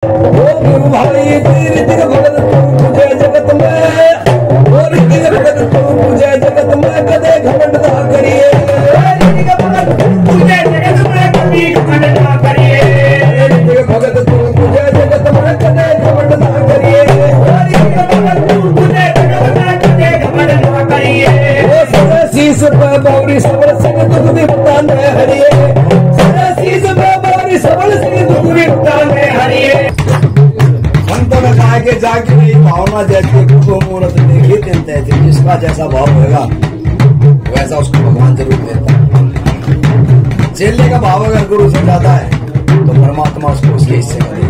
भाई तेरे तेरे भगत तू पूजे जगत में और तेरे भगत तू पूजे जगत में कदे घमंड ना करिए तेरे भगत तू पूजे जगत में कभी घमंड ना करिए तेरे भगत तू पूजे जगत में कदे घमंड ना करिए तेरे भगत तू पूजे जगत में कदे घमंड ना करिए ओ सदा शीस पे बावरी सबल सिंह दुख विपता में हरिए सदा शीस पे बावरी सबल सिंह दुख विपता में हरिए संतों ने कहा कि जाके मेरी भावना जैसी को मूर्त देखी चिंता थी जिसका जैसा भाव होगा वैसा उसको भगवान जरूर देता है। चेले का भाव अगर गुरु से जाता है तो परमात्मा उसको उसके हिस्से में